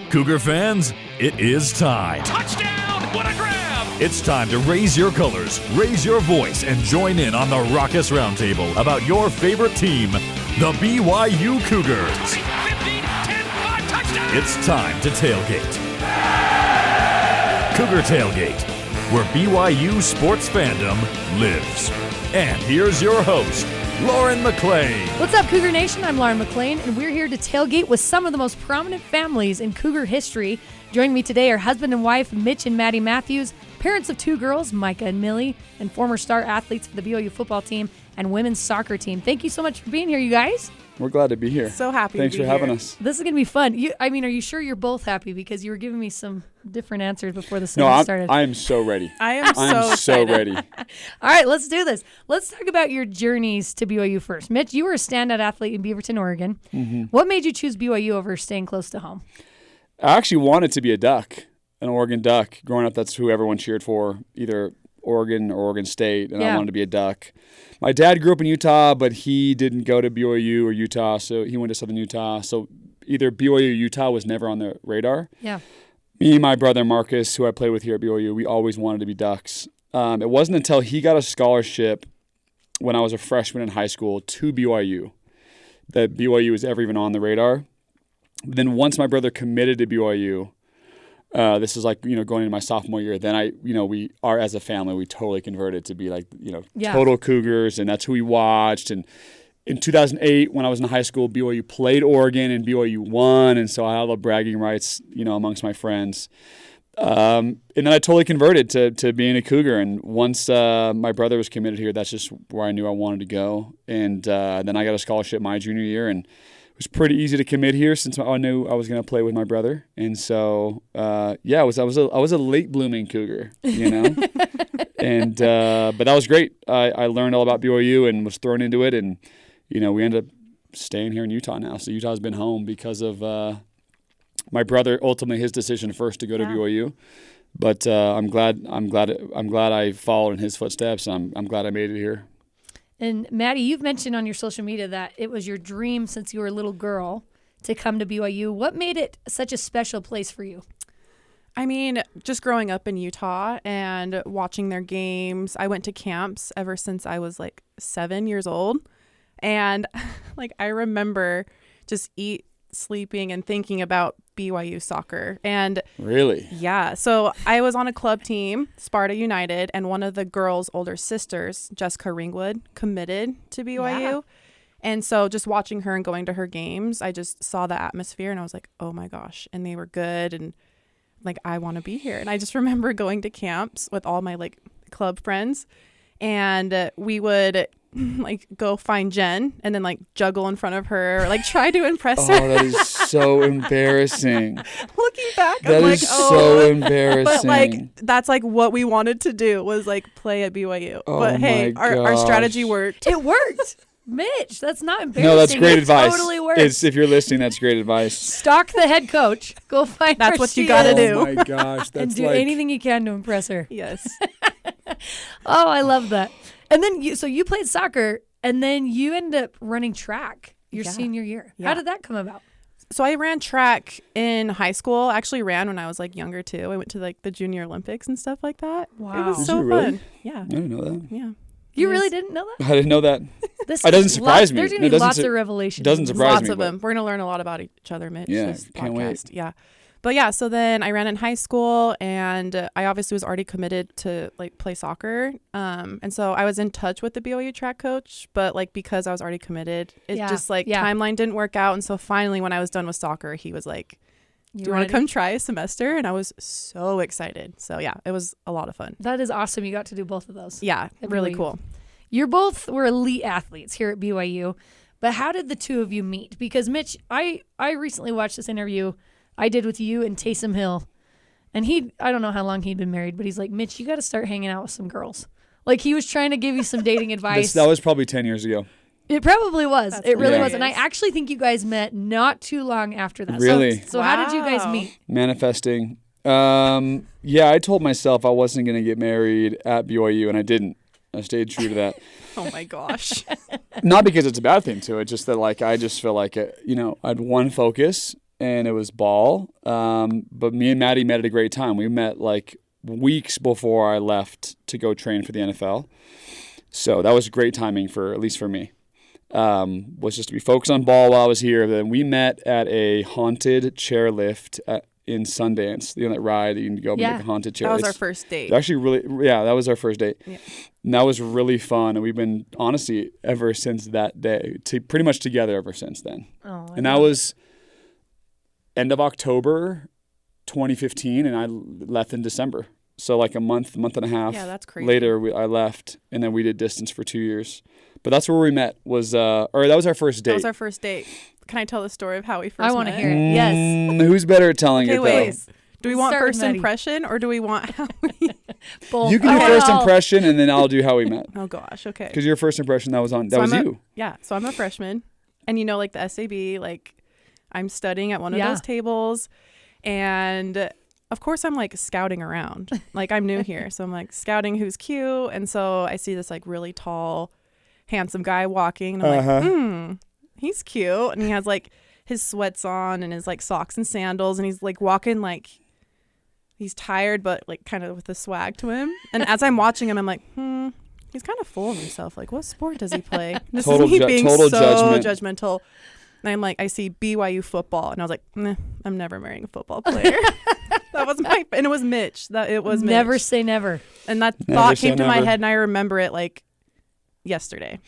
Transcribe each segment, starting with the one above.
Cougar fans, it is time. Touchdown! What a grab! It's time to raise your colors, raise your voice, and join in on the Raucous Roundtable about your favorite team, the BYU Cougars. 20, 15, 10, 5, touchdown! It's time to tailgate. Cougar Tailgate, where BYU sports fandom lives. And here's your host, Lauren McLean. What's up, Cougar Nation? I'm Lauren McLean, and we're here to tailgate with some of the most prominent families in Cougar history. Joining me today are husband and wife Mitch and Maddie Mathews, parents of two girls, Micah and Millie, and former star athletes for the BYU football team and women's soccer team. Thank you so much for being here, you guys. We're glad to be here. So happy Thanks to be for having here. us. This is going to be fun. Are you sure you're both happy? Because you were giving me some different answers before the segment started. I am so ready. I'm so ready. All right, let's do this. Let's talk about your journeys to BYU first. Mitch, you were a standout athlete in Beaverton, Oregon. Mm-hmm. What made you choose BYU over staying close to home? I actually wanted to be a Duck, an Oregon Duck. Growing up, that's who everyone cheered for, either Oregon or Oregon State, and I wanted to be a Duck. My dad grew up in Utah, but he didn't go to BYU or Utah, so he went to Southern Utah. So either BYU or Utah was never on the radar. Yeah. Me and my brother Marcus, who I played with here at BYU, we always wanted to be Ducks. It wasn't until he got a scholarship when I was a freshman in high school to BYU that BYU was ever even on the radar. Then once my brother committed to BYU, this is like, going into my sophomore year, then we are, as a family, we totally converted to be total Cougars, and that's who we watched. And in 2008, when I was in high school, BYU played Oregon and BYU won, and so I had all the bragging rights, amongst my friends. And then I totally converted to being a Cougar, and once my brother was committed here, that's just where I knew I wanted to go. And then I got a scholarship my junior year, and it was pretty easy to commit here since I knew I was going to play with my brother, and so I was a late blooming Cougar, and but that was great. I learned all about BYU and was thrown into it, and we ended up staying here in Utah now. So Utah's been home because of my brother. Ultimately, his decision first to go to BYU, but I'm glad I followed in his footsteps, and I'm glad I made it here. And Maddie, you've mentioned on your social media that it was your dream since you were a little girl to come to BYU. What made it such a special place for you? I mean, just growing up in Utah and watching their games. I went to camps ever since I was 7 years old. And I remember just sleeping and thinking about BYU soccer. And really? Yeah. So I was on a club team, Sparta United, and one of the girls' older sisters, Jessica Ringwood, committed to BYU. Yeah. And so just watching her and going to her games, I just saw the atmosphere and I was like, oh my gosh. And they were good. And I want to be here. And I just remember going to camps with all my club friends, and we would go find Jen and then juggle in front of her, or try to impress her. Oh, that is so embarrassing. Looking back, that I'm is so embarrassing. But that's what we wanted to do was play at BYU. Oh, but hey, our strategy worked. It worked. Mitch, that's not embarrassing. No, that's great advice. Totally works. If you're listening, that's great advice. Stalk the head coach. Go find That's her. what you got to do. Oh my gosh, that's and do anything you can to impress her. Yes. Oh, I love that. And then you played soccer, and then you ended up running track your senior year. Yeah. How did that come about? So I ran track in high school. I actually ran when I was younger too. I went to the Junior Olympics and stuff like that. Wow. It was Did so you really? fun. Yeah. I didn't know that. Yeah. You really didn't know that? I didn't know that. It doesn't surprise me. There's going to be lots of revelations. Doesn't surprise Lots me. of them. We're going to learn a lot about each other, Mitch. Yeah, this can't podcast. wait. Yeah. But yeah, so then I ran in high school, and I obviously was already committed to play soccer. And so I was in touch with the BYU track coach, but because I was already committed, it just timeline didn't work out. And so finally, when I was done with soccer, he was like, do you want to come try a semester? And I was so excited. So yeah, it was a lot of fun. That is awesome. You got to do both of those. Yeah, really cool. You're both were elite athletes here at BYU, but how did the two of you meet? Because Mitch, I recently watched this interview I did with you and Taysom Hill, and I don't know how long he'd been married, but he's like, Mitch, you got to start hanging out with some girls. He was trying to give you some dating advice. That was probably 10 years ago. It probably was. It really was. It And I actually think you guys met not too long after that. Really? So how did you guys meet? Manifesting. I told myself I wasn't going to get married at BYU, and I didn't. I stayed true to that. Oh my gosh. Not because it's a bad thing to it, just that I just feel I had one focus, and it was ball. But me and Maddie met at a great time. We met like weeks before I left to go train for the NFL. So that was great timing at least for me. Was just to be focused on ball while I was here. Then we met at a haunted chairlift in Sundance. You know that ride that you can go make a haunted chair. That was our first date. Actually, that was our first date. Yeah. And that was really fun. And we've been, honestly, ever since that day, pretty much together ever since then. Oh, and that was end of October 2015, and I left in December. So like a month and a half that's crazy. later, I left, and then we did distance for 2 years. But that's where we met. That was our first date. That was our first date. Can I tell the story of how we first met? I want to hear it. Yes. Who's better at telling it, though? Wait. Do we want Start with first Maddie. impression, or do we want how we... Both. You can do first impression, and then I'll do how we met. Oh, gosh. Okay. Because your first impression, that was you. So I'm a freshman. And like the SAB, like I'm studying at one of those tables. And of course I'm like scouting around. Like I'm new here. So I'm like scouting who's cute. And so I see this like really tall, handsome guy walking. And I'm like, he's cute. And he has like his sweats on and his like socks and sandals. And he's like walking like he's tired, but like kind of with a swag to him. And as I'm watching him, I'm like, he's kind of full of himself. Like, what sport does he play? This Total is me being total so judgment. judgmental. And I'm like, I see BYU football, and I was like, nah, I'm never marrying a football player. That was and it was Mitch. Never Mitch. say never. And that thought came to my head, and I remember it like yesterday.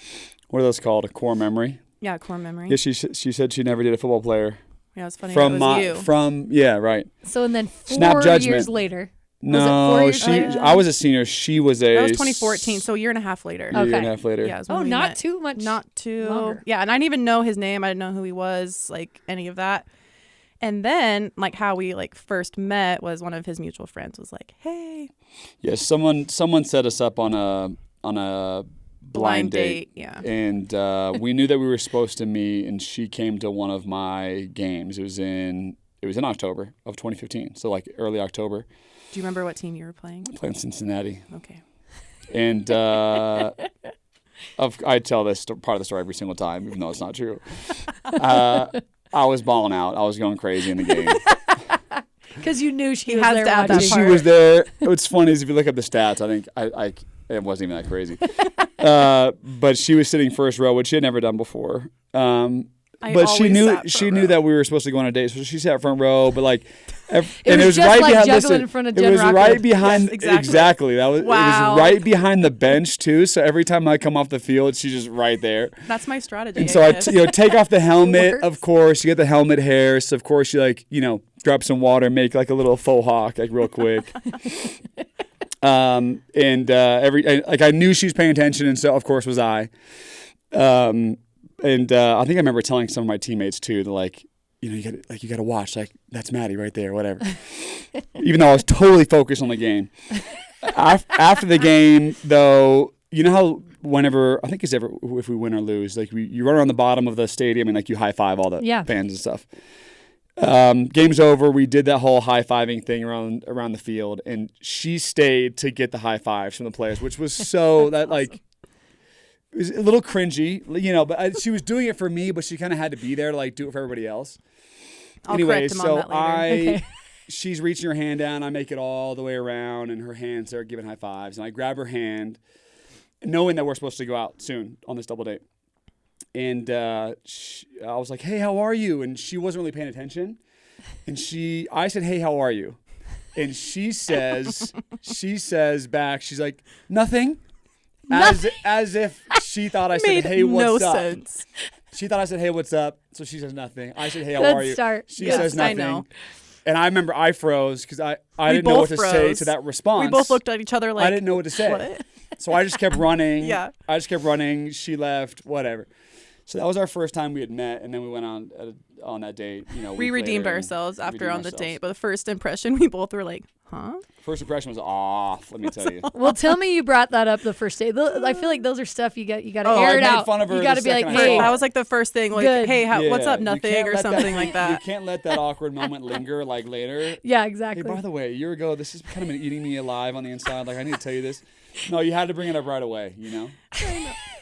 What are those called? A core memory? Yeah, core memory. Yeah, she said she never did a football player. Yeah, it was funny. It was you. Right. So and then Snap 4 judgment. years later. No, was it 4 years later? I was a senior. She was That was 2014, so a year and a half later. Okay. year and a half later. Yeah, it was when we not met. too much. Not too longer. Yeah, and I didn't even know his name. I didn't know who he was, like any of that. And then like how we like first met was one of his mutual friends was like, "Hey." Yeah, someone set us up on a blind date. Yeah. And we knew that we were supposed to meet, and she came to one of my games. It was in October of 2015, so like early October. Do you remember what team you were playing? Playing Cincinnati. Okay. And I tell this part of the story every single time, even though it's not true. I was balling out. I was going crazy in the game. Because you knew she He was has there to add watching. that She part. was there. What's funny is if you look up the stats, I think it wasn't even that crazy. But she was sitting first row, which she had never done before. But she knew that we were supposed to go on a date, so she sat front row. But like, and it was just right like behind. juggling Listen, in front of it Jen was Rockwood. right behind. Yes, exactly. Exactly. That was. Wow. It was right behind the bench too. So every time I come off the field, she's just right there. That's my strategy. And so I take off the helmet. Works. Of course, you get the helmet hair. So of course you grab some water, make like a little faux hawk, like real quick. I knew she was paying attention, and so of course was I. I think I remember telling some of my teammates too, that you got to watch, like that's Maddie right there, whatever. Even though I was totally focused on the game. After the game, though, you know how whenever if we win or lose, like you run around the bottom of the stadium and like you high five all the fans and stuff. Game's over. We did that whole high fiving thing around the field, and she stayed to get the high fives from the players, which was so that like. It was a little cringy, but she was doing it for me, but she kind of had to be there to like do it for everybody else. I'll correct him on that later. She's reaching her hand down. I make it all the way around, and her hands are giving high fives. And I grab her hand, knowing that we're supposed to go out soon on this double date. And I was like, "Hey, how are you?" And she wasn't really paying attention. And I said, "Hey, how are you?" And she says back, she's like, "Nothing." As if she thought I said, "Hey, what's up?" Sense. She thought I said, "Hey, what's up?" So she says nothing. I said, "Hey, how Good are you?" start. She Yes, says nothing. I know. And I remember I froze because I didn't know what to say to that response. We both looked at each other like, I didn't know what to say. What? So I just kept running. Yeah. I just kept running. She left. Whatever. So that was our first time we had met, and then we went on that date. We redeemed ourselves after on the date, but the first impression we both were like, huh? First impression was off. Let me tell you. Well, tell me you brought that up the first date. I feel like those are stuff you got to I air it made out. fun of her You got to the be like, second I hey, saw That was like the first thing, like, Good. hey, what's up, You nothing, can't or let something like that. You can't let that awkward moment linger like later. yeah, Hey, exactly. by the way, a year ago, this has kind of been eating me alive on the inside. Like, I need to tell you this. No, you had to bring it up right away,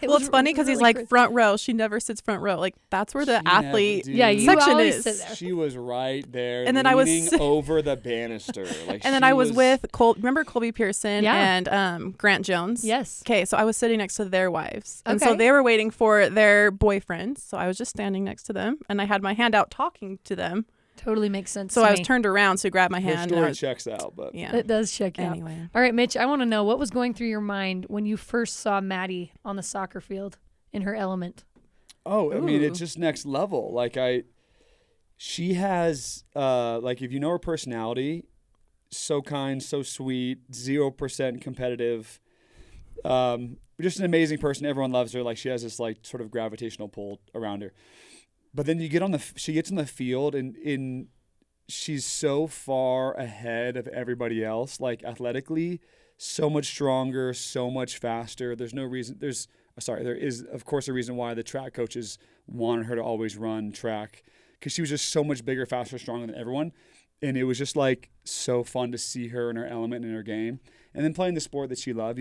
Well, it's funny because he's really like crazy. front row. She never sits front row. Like that's where the She never athlete did. Yeah, you section always is. sit there. She was right there, And then I was leaning over the banister. Like, And then she I was with remember Colby Pearson Yeah. and Grant Jones? Yes. Okay, so I was sitting next to their wives. And so Okay. they were waiting for their boyfriends. So I was just standing next to them and I had my hand out talking to them. Totally makes sense. So to I was me. turned around to grab my Her hand. and I story was- checks out, but yeah. It does check out. Anyway. All right, Mitch, I want to know what was going through your mind when you first saw Maddie on the soccer field in her element. oh, I mean, it's Ooh. just next level. Like she has like if you know her personality, so kind, so sweet, 0% competitive. Just an amazing person. Everyone loves her. Like she has this like sort of gravitational pull around her. But then she gets on the field and she's so far ahead of everybody else, like athletically, so much stronger, so much faster. There is of course a reason why the track coaches wanted her to always run track, because she was just so much bigger, faster, stronger than everyone. And it was just like so fun to see her in her element in her game. And then playing the sport that she loved,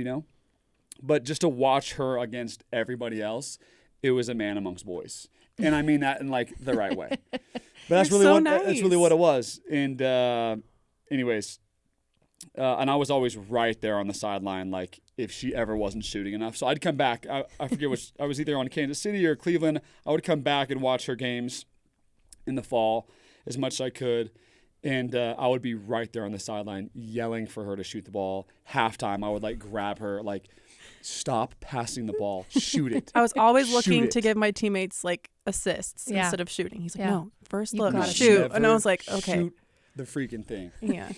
But just to watch her against everybody else, it was a man amongst boys. And I mean that in like the right way. But that's You're really so that's really nice. what it was. And anyways, and I was always right there on the sideline, like if she ever wasn't shooting enough. So I'd come back. I forget which. I was either on Kansas City or Cleveland. I would come back and watch her games in the fall as much as I could. And I would be right there on the sideline yelling for her to shoot the ball. Halftime, I would like grab her, like, stop passing the ball, shoot it. I was always Shoot looking it. to give my teammates like assists Yeah. instead of shooting. He's like, Yeah. no, first You look, gotta shoot. And I Never was like, okay. shoot the freaking thing. Yeah.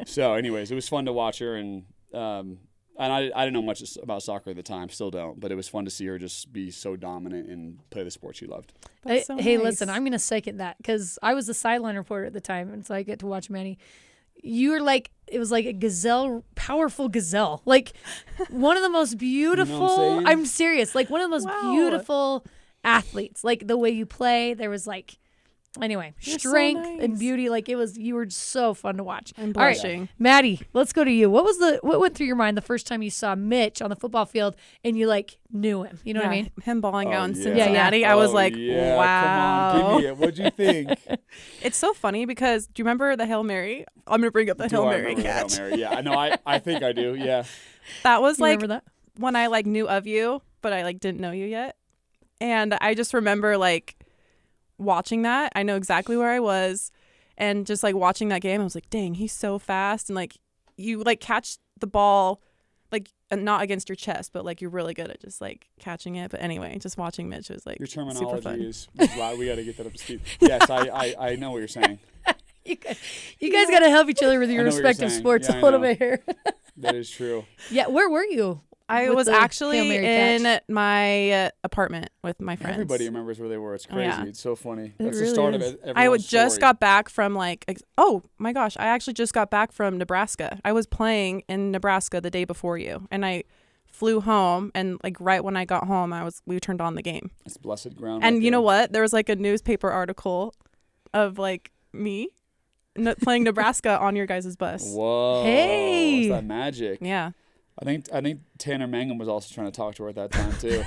So, anyways, it was fun to watch her, and I didn't know much about soccer at the time, still don't, but it was fun to see her just be so dominant and play the sport she loved. That's so Hey, nice. listen, I'm going to second that because I was the sideline reporter at the time, and so I get to watch Maddie. You were like, it was like a gazelle, powerful gazelle. Like one of the most beautiful, saying? I'm serious, like one of the most Wow. beautiful athletes. Like the way you play, there was like, anyway, You're so strength and nice. beauty. Like you were so fun to watch. I'm All right, blushing. Maddie, let's go to you. What went through your mind the first time you saw Mitch on the football field and you like knew him? You know what I Yeah, mean? Him balling out in yeah. Cincinnati. I was like, yeah, wow. Come on, give me it. What'd you think? It's so funny because do you remember the Hail Mary? I'm going to bring up the Do Hail I Mary remember the Hail catch. Mary? Yeah, I know. I think I do. Yeah. That was You like remember that? when I like knew of you, but I like didn't know you yet. And I just remember like watching that. I know exactly where I was, and just like watching that game, I was like, dang, he's so fast. And like you like catch the ball like not against your chest, but like you're really good at just like catching it. But anyway, just watching Mitch was like Your super terminology fun. is wow. We got to get that up to speed. Yes, I know what you're saying. You guys got to help each other with your I know what you're respective saying. sports Yeah, a I little know. bit here. That is true. Yeah, where were you? I with was the Hail actually Mary in catch? my apartment with my friends. Everybody remembers where they were. It's crazy. Yeah. It's so funny. It That's really the start is. of it. I everyone's just story. got back from like oh my gosh, I actually just got back from Nebraska. I was playing in Nebraska the day before you, and I flew home, and like right when I got home, we turned on the game. It's blessed ground. And right you know there. what? There was like a newspaper article of like me playing Nebraska on your guys' bus. Whoa. Hey. It's that magic. Yeah. I think Tanner Mangum was also trying to talk to her at that time too.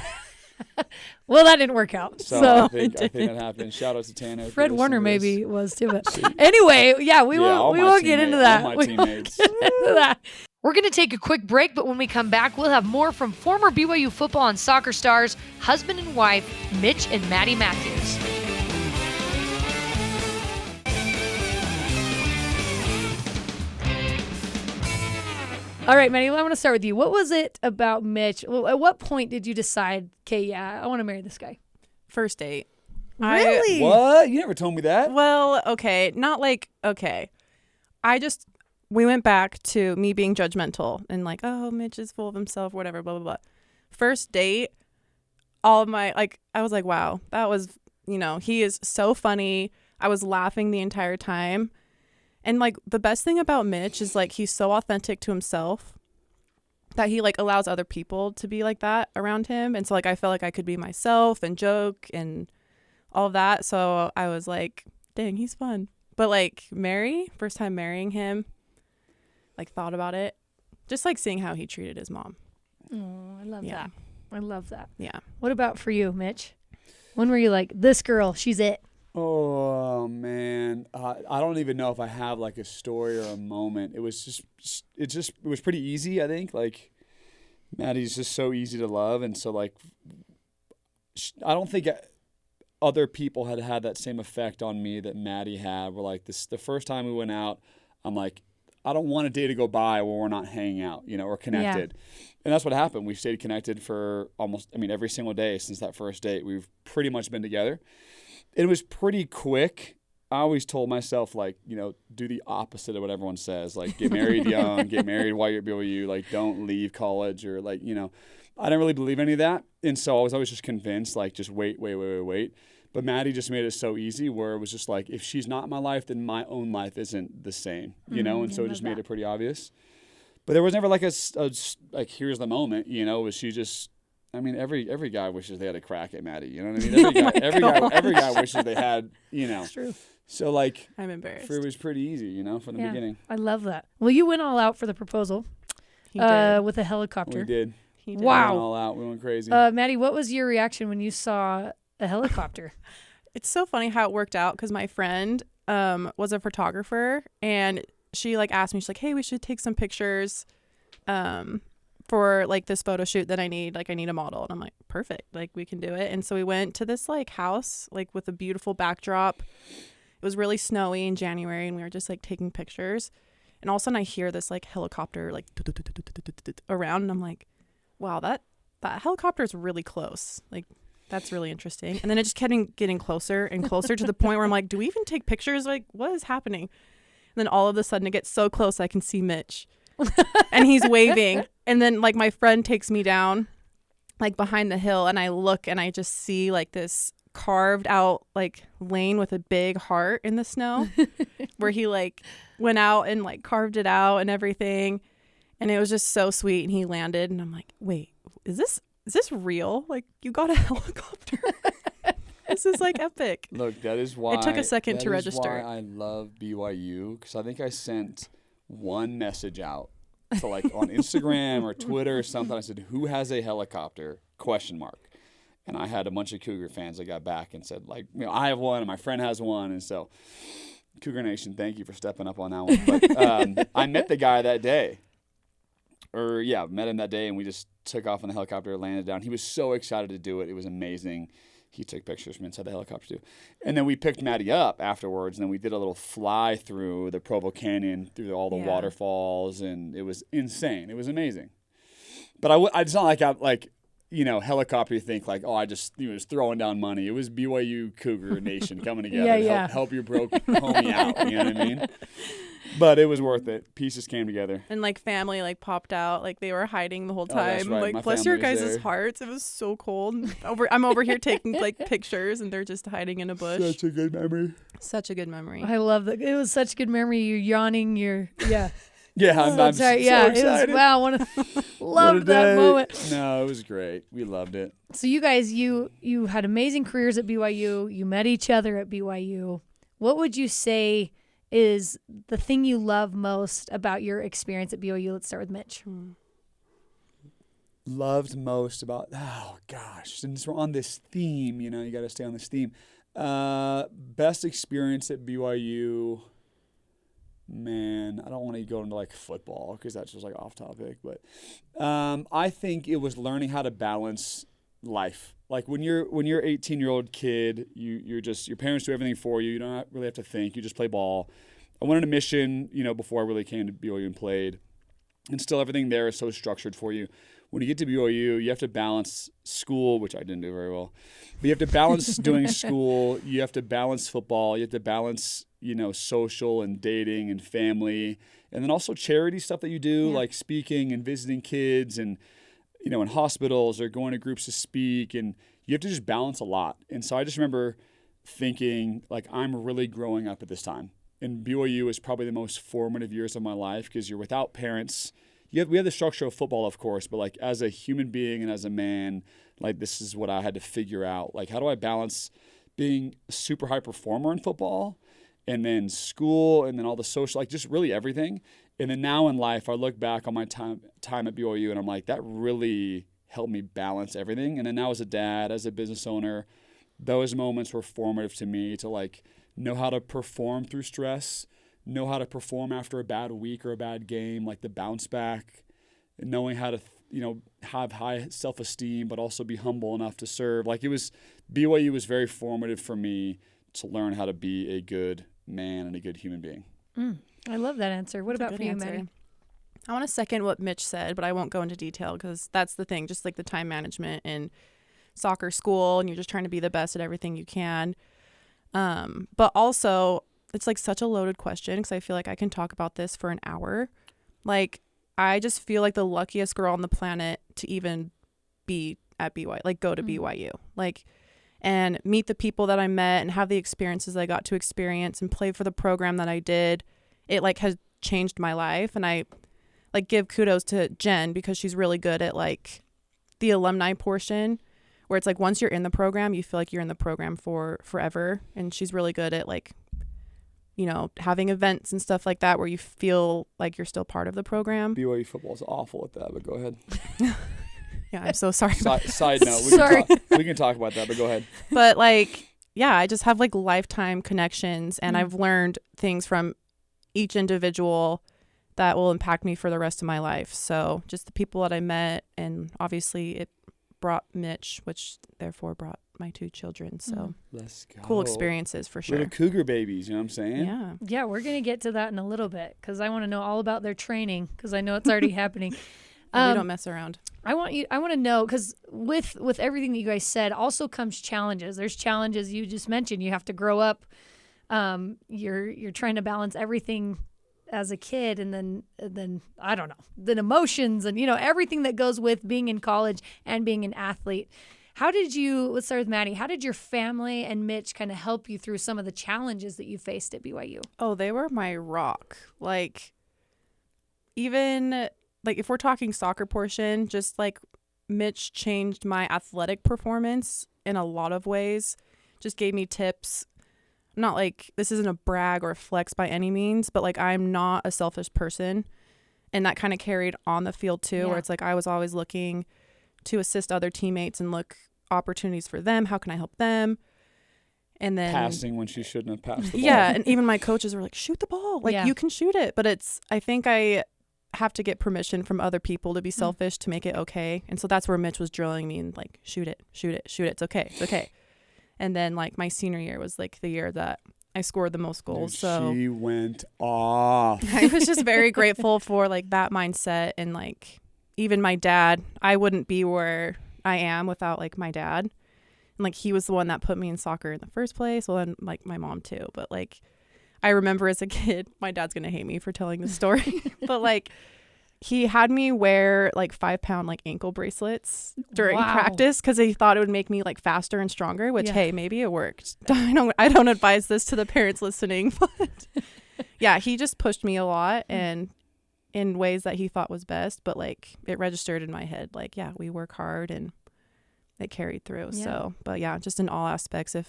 Well, that didn't work out. So, So, I think that happened. Shout out to Tanner. if Fred you're Warner listening to maybe this. was too. But anyway, yeah, we all won't my get into teammates- that. all my We won't teammates. get into that. We're going to take a quick break, but when we come back, we'll have more from former BYU football and soccer stars, husband and wife, Mitch and Maddie Mathews. All right, Maddie, I want to start with you. What was it about Mitch? Well, at what point did you decide, okay, yeah, I want to marry this guy? First date. Really? What? You never told me that. Well, okay. Not like, okay. We went back to me being judgmental and like, oh, Mitch is full of himself, whatever, blah, blah, blah. First date, all of my, like, I was like, wow, that was, he is so funny. I was laughing the entire time. And like, the best thing about Mitch is like, he's so authentic to himself that he like allows other people to be like that around him. And so like, I felt like I could be myself and joke and all of that. So I was like, dang, he's fun. But like first time marrying him, like thought about it, just like seeing how he treated his mom. Oh, I love Yeah. that. I love that. Yeah. What about for you, Mitch? When were you like, this girl, she's it? Oh man, I don't even know if I have like a story or a moment. It was it was pretty easy. I think like Maddie's just so easy to love, and so like I don't think other people had that same effect on me that Maddie had. Where like the first time we went out, I'm like, I don't want a day to go by where we're not hanging out, or connected. Yeah. And that's what happened. We've stayed connected for every single day since that first date. We've pretty much been together. It was pretty quick. I always told myself, like, do the opposite of what everyone says. Like, get married young, get married while you're at BYU. Like, don't leave college or, like, I didn't really believe any of that. And so I was always just convinced, like, just wait. But Maddie just made it so easy where it was just like, if she's not in my life, then my own life isn't the same, And so it just made it pretty obvious. But there was never like a like, here's the moment, Was she just... every guy wishes they had a crack at Maddie. You know what I mean? Every guy wishes they had. It's true. So like, I'm embarrassed. It was pretty easy, from the beginning. I love that. Well, you went all out for the proposal. He did. With a helicopter. We did. He did. Wow. We went all out. We went crazy. Maddie, what was your reaction when you saw a helicopter? It's so funny how it worked out because my friend was a photographer, and she like asked me, she's like, hey, we should take some pictures for like this photo shoot that I need a model. And I'm like, perfect, like we can do it. And so we went to this like house like with a beautiful backdrop. It was really snowy in January, and we were just like taking pictures, and all of a sudden I hear this like helicopter like around, and I'm like, wow, that helicopter is really close, like that's really interesting. And then it just kept getting closer and closer to the point where I'm like, do we even take pictures? Like, what is happening? And then all of a sudden it gets so close I can see Mitch and he's waving. And then like my friend takes me down like behind the hill, and I look and I just see like this carved out like lane with a big heart in the snow where he like went out and like carved it out and everything. And it was just so sweet. And he landed, and I'm like, wait, is this real? Like, you got a helicopter? This is like epic. Look, that is why it took a second to register. That is why I love BYU, because I think I sent one message out to like on Instagram or Twitter or something. I said, who has a helicopter? ? And I had a bunch of Cougar fans that got back and said, like, I have one and my friend has one. And so Cougar Nation, thank you for stepping up on that one. But I met the guy that day. Met him that day, and we just took off on the helicopter, landed down. He was so excited to do it. It was amazing. He took pictures from inside the helicopter too. And then we picked Maddie up afterwards, and then we did a little fly through the Provo Canyon, through all the waterfalls, and it was insane. It was amazing. But it's not like helicopter, you think like, I just was throwing down money. It was BYU Cougar Nation coming together to help your broke homie out. You know what I mean? But it was worth it. Pieces came together. And like family like popped out. Like they were hiding the whole time. That's right. Like My bless your family was guys' there. hearts. It was so cold. I'm over here taking like pictures, and they're just hiding in a bush. Such a good memory. Such a good memory. I love that. It was such a good memory. You're yawning. Yeah. Yeah, I'm so excited. It was, wow, loved that moment. No, it was great. We loved it. So you guys, you had amazing careers at BYU. You met each other at BYU. What would you say is the thing you love most about your experience at BYU? Let's start with Mitch. Loved most about, since we're on this theme, you got to stay on this theme. Best experience at BYU... Man, I don't want to go into like football because that's just like off topic, but I think it was learning how to balance life. Like when you're 18-year-old kid, your parents do everything for you. You don't really have to think. You just play ball. I went on a mission, before I really came to BYU and played, and still everything there is so structured for you. When you get to BYU, you have to balance school, which I didn't do very well. But you have to balance doing school. You have to balance football. You have to balance, social and dating and family. And then also charity stuff that you do, like speaking and visiting kids and, in hospitals or going to groups to speak. And you have to just balance a lot. And so I just remember thinking, like, I'm really growing up at this time. And BYU is probably the most formative years of my life because you're without parents. We have the structure of football, of course, but like as a human being and as a man, like this is what I had to figure out. Like, how do I balance being a super high performer in football and then school and then all the social, like just really everything. And then now in life, I look back on my time at BYU and I'm like, that really helped me balance everything. And then now as a dad, as a business owner, those moments were formative to me to like know how to perform through stress, know how to perform after a bad week or a bad game, like the bounce back, and knowing how to, have high self-esteem, but also be humble enough to serve. Like BYU was very formative for me to learn how to be a good man and a good human being. I love that answer. What about for you, Maddie? I want to second what Mitch said, but I won't go into detail because that's the thing, just like the time management in soccer school, and you're just trying to be the best at everything you can. But also, it's like such a loaded question because I feel like I can talk about this for an hour. Like, I just feel like the luckiest girl on the planet to even be at BYU, like go to BYU, like, and meet the people that I met and have the experiences I got to experience and play for the program that I did. It like has changed my life. And I like give kudos to Jen because she's really good at like the alumni portion where it's like once you're in the program, you feel like you're in the program for forever. And she's really good at like, having events and stuff like that where you feel like you're still part of the program. BYU football is awful at that, but go ahead. Yeah, I'm so sorry. Side note, we can talk about that, but go ahead. But like, yeah, I just have like lifetime connections, and I've learned things from each individual that will impact me for the rest of my life. So just the people that I met, and obviously it brought Mitch, which therefore brought my 2 children. So let's go. Cool experiences for sure. Little cougar babies, you know what I'm saying? Yeah. Yeah, we're going to get to that in a little bit because I want to know all about their training because I know it's already happening. We don't mess around. I want to know because with everything that you guys said also comes challenges. There's challenges you just mentioned. You have to grow up. You're trying to balance everything as a kid, and then I don't know, then emotions and everything that goes with being in college and being an athlete. Let's start with Maddie. How did your family and Mitch kind of help you through some of the challenges that you faced at BYU? Oh, they were my rock. Like, even like if we're talking soccer portion, just like Mitch changed my athletic performance in a lot of ways, just gave me tips. Not like this isn't a brag or a flex by any means, but like I'm not a selfish person, and that kind of carried on the field too, where it's like I was always looking to assist other teammates and look opportunities for them. How can I help them? And then passing when she shouldn't have passed the ball. Yeah, and even my coaches were like, shoot the ball, like you can shoot it. But I think I have to get permission from other people to be selfish to make it okay. And so that's where Mitch was drilling me and like, shoot it. It's okay. And then like my senior year was like the year that I scored the most goals. Dude, so she went off. I was just very grateful for like that mindset. And like even my dad, I wouldn't be where I am without like my dad. And like he was the one that put me in soccer in the first place. Well, then like my mom too. But like I remember as a kid, my dad's gonna hate me for telling this story, but like he had me wear like 5-pound like ankle bracelets during practice because he thought it would make me like faster and stronger, which hey, maybe it worked. I don't advise this to the parents listening, but yeah, he just pushed me a lot and in ways that he thought was best, but like it registered in my head like, yeah, we work hard and it carried through. Yeah. So, but yeah, just in all aspects of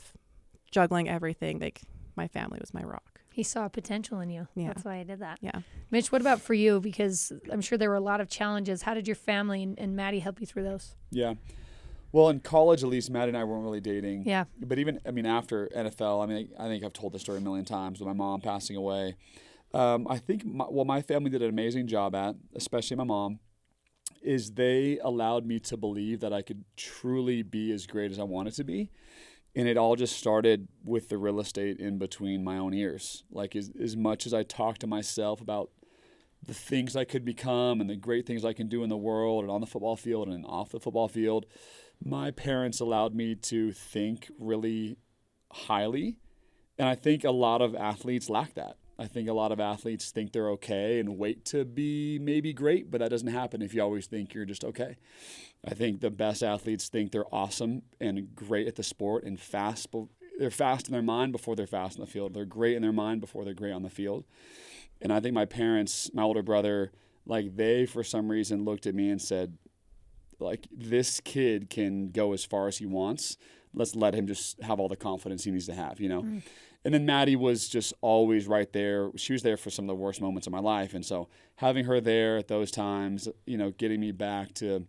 juggling everything, like my family was my rock. He saw potential in you. Yeah. That's why I did that. Yeah. Mitch, what about for you? Because I'm sure there were a lot of challenges. How did your family and Maddie help you through those? Yeah. Well, in college, at least, Maddie and I weren't really dating. Yeah. But even, after NFL, I think I've told this story a million times with my mom passing away. I think my family did an amazing job at, especially my mom, is they allowed me to believe that I could truly be as great as I wanted to be. And it all just started with the real estate in between my own ears. Like as much as I talked to myself about the things I could become and the great things I can do in the world and on the football field and off the football field, my parents allowed me to think really highly. And I think a lot of athletes lack that. I think a lot of athletes think they're okay and wait to be maybe great, but that doesn't happen if you always think you're just okay. I think the best athletes think they're awesome and great at the sport and fast. They're fast in their mind before they're fast in the field. They're great in their mind before they're great on the field. And I think my parents, my older brother, like they, for some reason, looked at me and said, like, this kid can go as far as he wants. Let's let him just have all the confidence he needs to have, And then Maddie was just always right there. She was there for some of the worst moments of my life. And so having her there at those times, getting me back to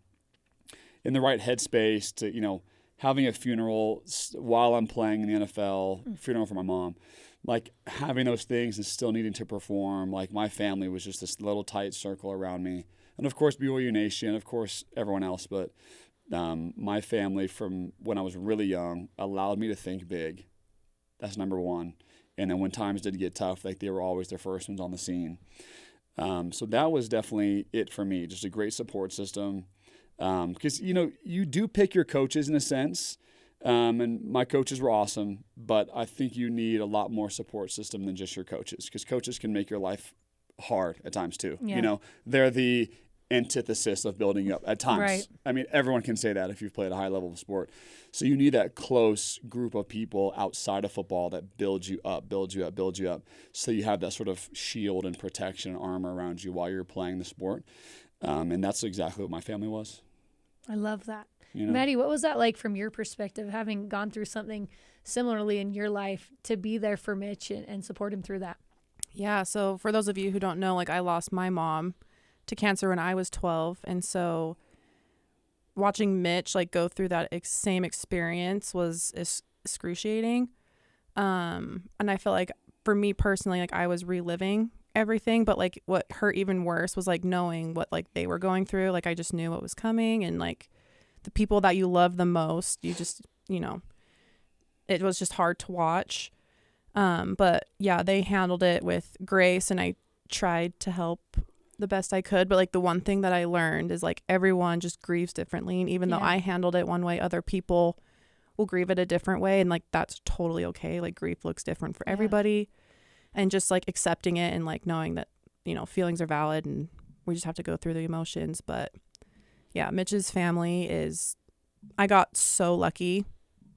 in the right headspace to, having a funeral while I'm playing in the NFL, funeral for my mom, like having those things and still needing to perform. Like my family was just this little tight circle around me. And of course, BYU Nation, of course, everyone else. But my family from when I was really young allowed me to think big. That's number one. And then when times did get tough, like they were always the first ones on the scene. So that was definitely it for me, just a great support system. Because, you do pick your coaches in a sense, and my coaches were awesome, but I think you need a lot more support system than just your coaches, because coaches can make your life hard at times too. Yeah. They're the antithesis of building you up at times. Right. I mean, everyone can say that if you've played a high level of sport. So you need that close group of people outside of football that build you up. So you have that sort of shield and protection and armor around you while you're playing the sport. And that's exactly what my family was. I love that. Maddie, what was that like from your perspective, having gone through something similarly in your life, to be there for Mitch and support him through that? Yeah, so for those of you who don't know, like I lost my mom to cancer when I was 12. And so watching Mitch like go through that same experience was excruciating. And I feel like for me personally, like I was reliving everything, but like what hurt even worse was like knowing what like they were going through. Like I just knew what was coming, and like the people that you love the most, you just, it was just hard to watch. But yeah, they handled it with grace, and I tried to help the best I could. But like the one thing that I learned is like everyone just grieves differently, and even though I handled it one way, other people will grieve it a different way, and like that's totally okay. Like grief looks different for everybody. And just like accepting it and like knowing that, feelings are valid and we just have to go through the emotions. But yeah, Mitch's family I got so lucky.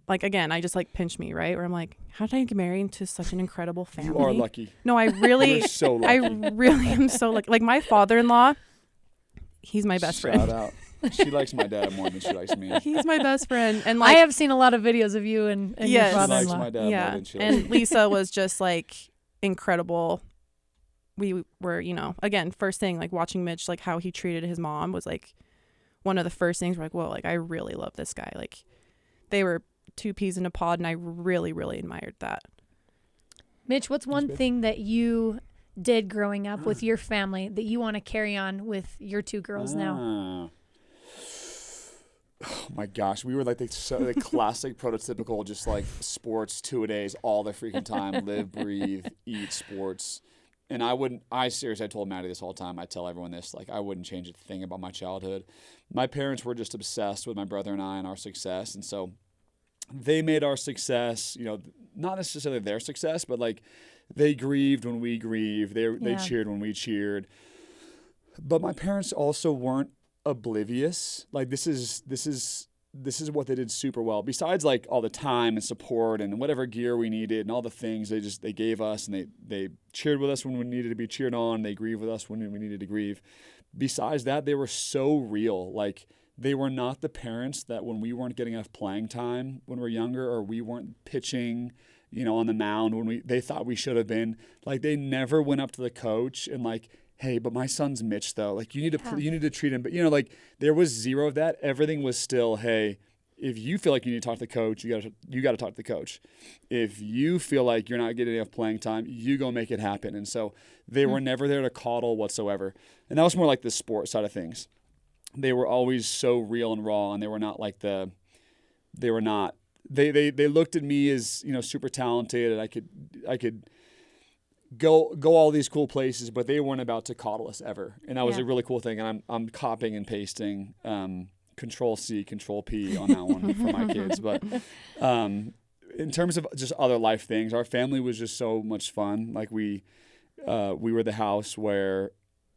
Like, again, I just like pinch me, right? Where I'm like, how did I get married into such an incredible family? You are lucky. No, I really, You're so lucky. I really am so lucky. Like my father-in-law, he's my best friend. Shout out. She likes my dad more than she likes me. He's my best friend. And like, I have seen a lot of videos of you and your Yes. She likes father-in-law. my dad more than she likes and me. Lisa was just like incredible. We were, again, first thing, like watching Mitch, like how he treated his mom was like one of the first things we're like, whoa, like I really love this guy. Like they were two peas in a pod, and I really, really admired that. Mitch, what's one thing that you did growing up with your family that you want to carry on with your two girls now? Oh my gosh, we were like the classic prototypical, just like sports 2-a-days all the freaking time, live, breathe, eat sports. And I seriously, I told Maddie this all the time. I tell everyone this, like I wouldn't change a thing about my childhood. My parents were just obsessed with my brother and I and our success. And so they made our success, not necessarily their success, but like they grieved when we grieved. They cheered when we cheered. But my parents also weren't oblivious. Like this is what they did super well. Besides like all the time and support and whatever gear we needed and all the things they gave us, and they cheered with us when we needed to be cheered on. They grieved with us when we needed to grieve. Besides that, they were so real. Like they were not the parents that when we weren't getting enough playing time when we were younger, or we weren't pitching, on the mound when they thought we should have been. Like they never went up to the coach and like, hey, but my son's Mitch though. Like you need to treat him. But like there was zero of that. Everything was still, hey, if you feel like you need to talk to the coach, you got to talk to the coach. If you feel like you're not getting enough playing time, you go make it happen. And so they were never there to coddle whatsoever. And that was more like the sport side of things. They were always so real and raw, and they were not like they looked at me as, super talented, and I could go all these cool places, but they weren't about to coddle us ever. And that was a really cool thing. And I'm copying and pasting Control C, Control P on that one for my kids. But in terms of just other life things, our family was just so much fun. Like we were the house where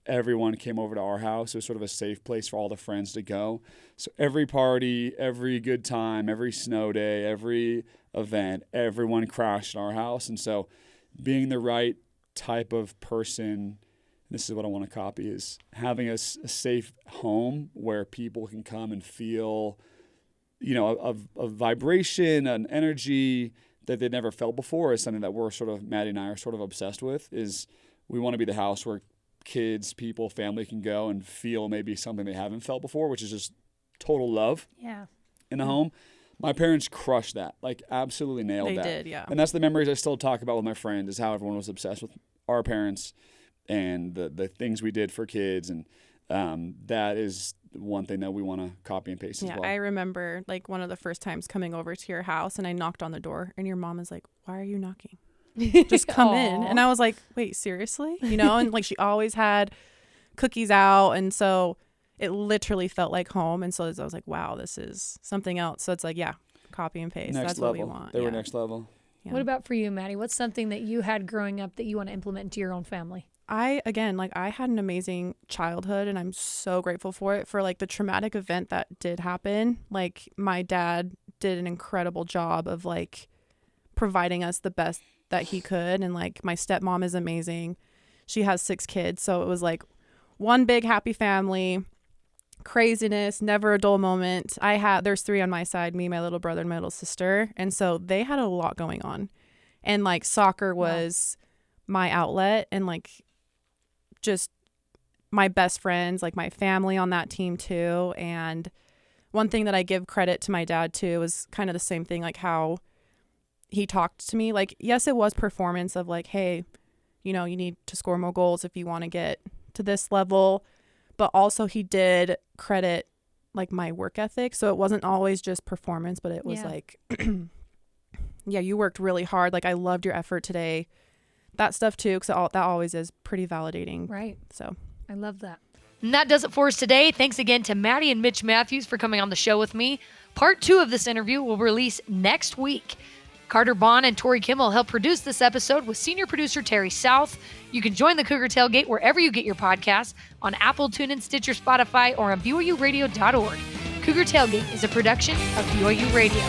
everyone came over to our house. It was sort of a safe place for all the friends to go. So every party, every good time, every snow day, every event, everyone crashed in our house. And so being the right type of person, this is what I want to copy, is having a safe home where people can come and feel, a vibration, an energy that they'd never felt before, is something that Maddie and I are sort of obsessed with. Is we want to be the house where kids, people, family can go and feel maybe something they haven't felt before, which is just total love in the home. My parents crushed that, like absolutely nailed that. They did, yeah. And that's the memories I still talk about with my friends, is how everyone was obsessed with our parents and the things we did for kids. And that is one thing that we want to copy and paste as well. I remember like one of the first times coming over to your house, and I knocked on the door, and your mom is like, "Why are you knocking? Just come in." And I was like, "Wait, seriously?" And like she always had cookies out, and so it literally felt like home. And so I was like, wow, this is something else. So it's like, copy and paste. Next That's level. what we want. They were next level. Yeah. What about for you, Maddie? What's something that you had growing up that you want to implement into your own family? I had an amazing childhood, and I'm so grateful for it. For like the traumatic event that did happen, like my dad did an incredible job of like providing us the best that he could. And like my stepmom is amazing. She has 6 kids. So it was like one big happy family, craziness, never a dull moment. There's 3 on my side, me, my little brother, and my little sister. And so they had a lot going on. And like soccer was my outlet, and like just my best friends, like my family on that team too. And one thing that I give credit to my dad too was kind of the same thing, like how he talked to me. Like, yes, it was performance of like, hey, you need to score more goals if you want to get to this level. But also he did credit like my work ethic. So it wasn't always just performance, but it was like, you worked really hard. Like I loved your effort today. That stuff too, because that always is pretty validating. Right. So I love that. And that does it for us today. Thanks again to Maddie and Mitch Mathews for coming on the show with me. Part 2 of this interview will release next week. Carter Bond and Tori Kimmel helped produce this episode with senior producer Terry South. You can join the Cougar Tailgate wherever you get your podcasts, on Apple, TuneIn, Stitcher, Spotify, or on BYURadio.org. Cougar Tailgate is a production of BYU Radio.